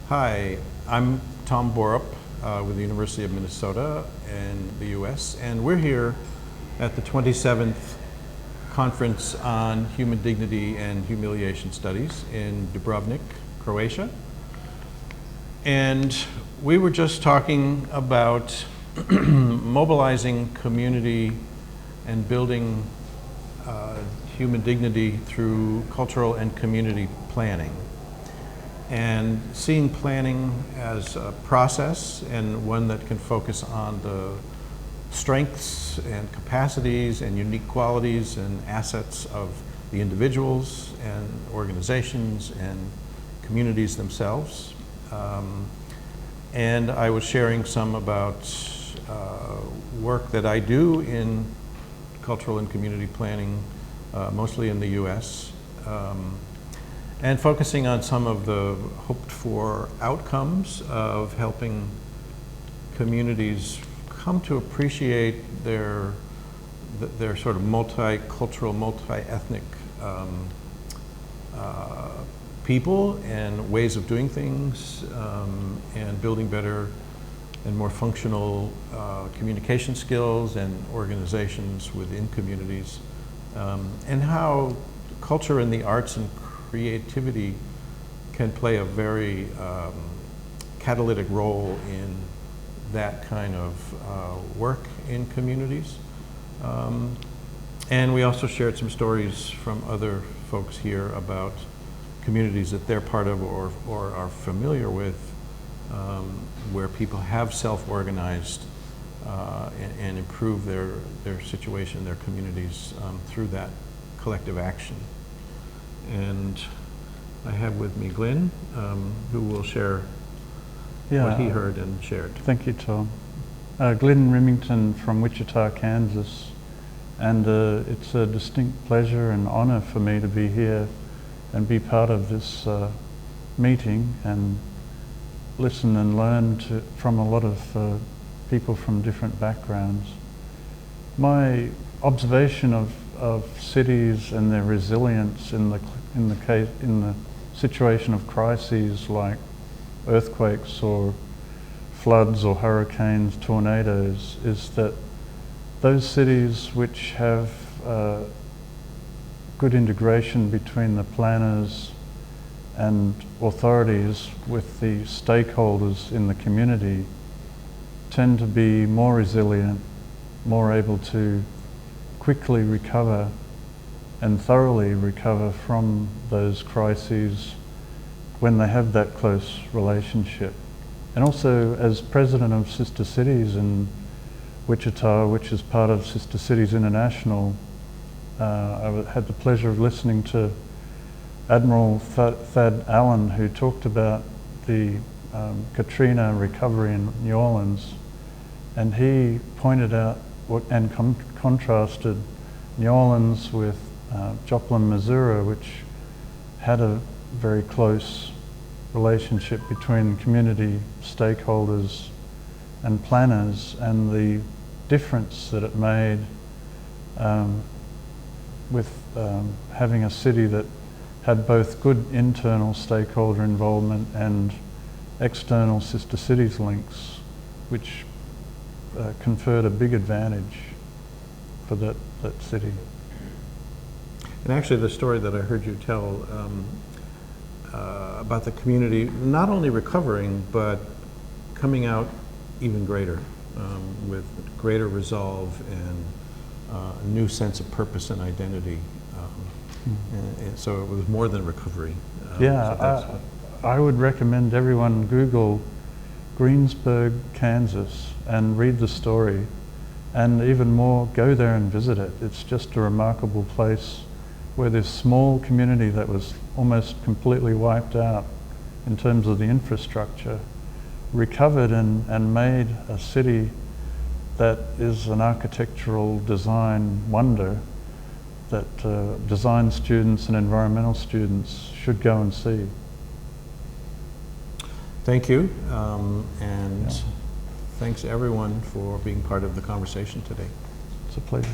Hi, I'm Tom Borrup with the University of Minnesota in the US, and we're here at the 27th Conference on Human Dignity and Humiliation Studies in Dubrovnik, Croatia. And we were just talking about mobilizing community and building human dignity through cultural and community planning. And seeing planning as a process and one that can focus on the strengths and capacities and unique qualities and assets of the individuals and organizations and communities themselves. And I was sharing some about work that I do in cultural and community planning, mostly in the US. And focusing on some of the hoped for outcomes of helping communities come to appreciate their sort of multicultural, multi-ethnic people and ways of doing things, and building better and more functional communication skills and organizations within communities, and how culture and the arts and creativity can play a very catalytic role in that kind of work in communities. And we also shared some stories from other folks here about communities that they're part of or are familiar with, where people have self-organized and improve their situation, their communities through that collective action. And I have with me Glyn, who will share what he heard and shared. Thank you, Tom. Glyn Rimmington from Wichita, Kansas. And it's a distinct pleasure and honor for me to be here and be part of this meeting and listen and learn from a lot of people from different backgrounds. My observation of cities and their resilience in the situation of crises like earthquakes or floods or hurricanes, tornadoes, is that those cities which have good integration between the planners and authorities with the stakeholders in the community tend to be more resilient, more able to quickly recover and thoroughly recover from those crises when they have that close relationship. And also, as president of Sister Cities in Wichita, which is part of Sister Cities International, I had the pleasure of listening to Admiral Thad Allen, who talked about the Katrina recovery in New Orleans, and he pointed out and contrasted New Orleans with Joplin, Missouri, which had a very close relationship between community stakeholders and planners, and the difference that it made with having a city that had both good internal stakeholder involvement and external Sister Cities links, which conferred a big advantage for that city. And actually the story that I heard you tell about the community not only recovering, but coming out even greater, with greater resolve and a new sense of purpose and identity. And so it was more than recovery. So I would recommend everyone Google Greensburg, Kansas, and read the story, and even more, go there and visit it. It's just a remarkable place where this small community that was almost completely wiped out in terms of the infrastructure recovered and made a city that is an architectural design wonder that design students and environmental students should go and see. Thank you, and thanks everyone for being part of the conversation today. It's a pleasure.